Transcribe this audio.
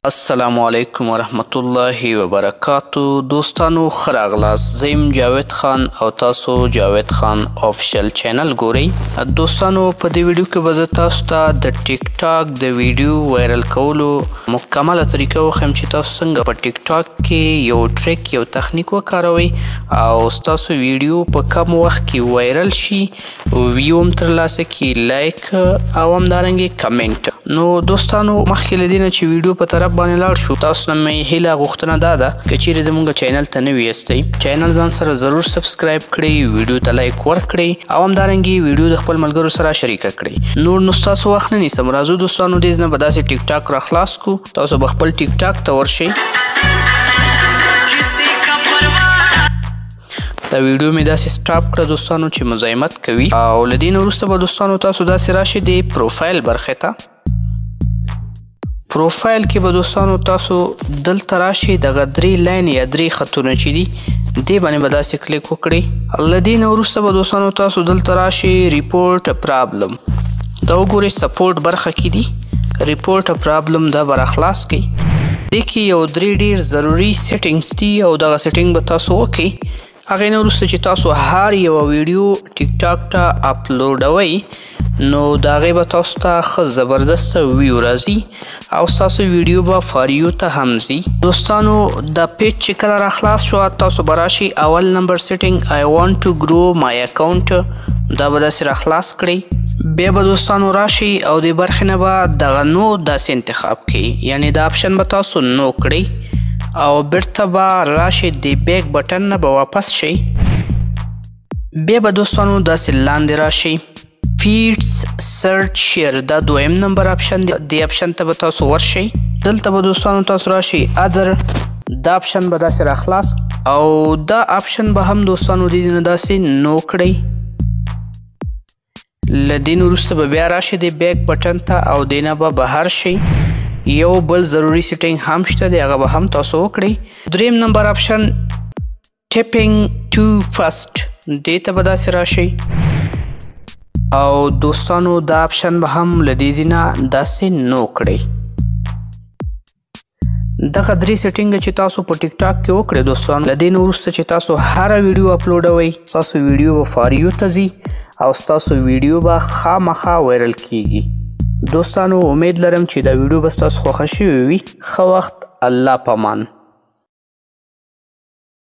السلام علیکم ورحمت الله وبرکاتو. دوستانو خراغلاس زیم جاوید خان او تاسو جاوید خان آفیشل چینل ګورئ. دوستانو په دې ویډیو کې به زه تاسو ته د ټیک ټاک د ویډیو وایرل کولو مکمله طریقه وښیم چې تاسو څنګه په ټیک ټاک کې یو ټریک یو تخنیک وکاروئ او ستاسو ویډیو په کم وخت کې وایرل شي، ویو هم ترلاسه کړي، لایک او همدارنګې کمنټ. نو دوستانو مخکې له دې نه چې ویډیو په طرف باندې لاړ شو، تاسو نه مې هیله غوښتنه دا ده که چیرې زموږ چینل ته نوي یاستئ، چینل ځان سره ضرور سبسکرایب کړئ، ویډیو ته لایک ورکړئ او همدارنګې ویډیو د خپل ملګرو سره شریکه کړئ. نور نو ستاسو وخت نه نیسم، راځو دوستانو دې نه به داسې ټیک ټاک را خلاص کړو. تاسو به خپل ټیک ټاک ته ورشئ. دا ویډیو مې داسې سټاپ کړه دوستانو چې مزاحمت کوي او له دې نه وروسته به دوستانو تاسو داسې راشئ د پروفایل برخې ته. پروفایل کې به دوستانو تاسو دلته راشئ، دغه درې لاین یا درې خطونه چې دي دې باندې به داسې کلیک وکړئ. له دې نه وروسته به دوستانو تاسو دلته راشئ ریپورټ پرابلم، دا وګورئ سپورټ برخه کې دي ریپورټ پرابلم، دا به راخلاص کړئ. دې کې یو درې ډېر ضروري سیټینګز دي او دغه سیټینګ به تاسو وکړئ. هغې نه وروسته چې تاسو هر یوه ویډیو ټیک ټاک ته اپلوډوئ نو د هغې به تاسو ته ښه زبردسته ویو راځي او ستاسو ویډیو به فاریو ته هم ځي. دوستانو دا پیج چې کله را خلاص شو، تاسو به راشئ اول نمبر سیټینګ آی وانټ ټو ګرو مای اکاونټ، دا به داسې را خلاص کړئ. بیا به دوستانو راشئ او د برخې نه به دغه نو داسې انتخاب کړئ، یعنې دا اپشن به تاسو نو کړئ او بیرته به راشئ د بیک بټن نه به واپس شئ. بیا به دوستانو داسې لاندې راشئ فیډز سرچ شیر، دا دویم نمبر اپشن دی، دې اپشن ته به تاسو ورشئ. دلته به دوستانو تاسو راشئ ادر، دا اپشن به داسې راخلاص او دا اپشن به هم دوستانو دې نه داسې نو کړئ. له دې نه وروسته به بیا راشئ د بیک بټن ته او دې نه به بهر شئ. یو بل ضروري سیټینګ هم شته دی، هغه به هم تاسو وکړئ. دریم نمبر اپشن ټیپینګ ټو فسټ، دې ته به داسې راشئ او دوستانو دا اپشن به هم له دې ځای نه داسې نو کړئ. دغه درې سیټینګ چې تاسو په ټیک ټاک کې وکړئ دوستانو، له دې نه وروسته چې تاسو هره ویډیو اپلوډوئ ستاسو ویډیو به فاریو ته ځي او ستاسو ویډیو به خامخا وایرل کیږي. دوستانو امید لرم چې دا ویډیو به ستاسو خوښه شوې وي. ښه وخت، الله پامان.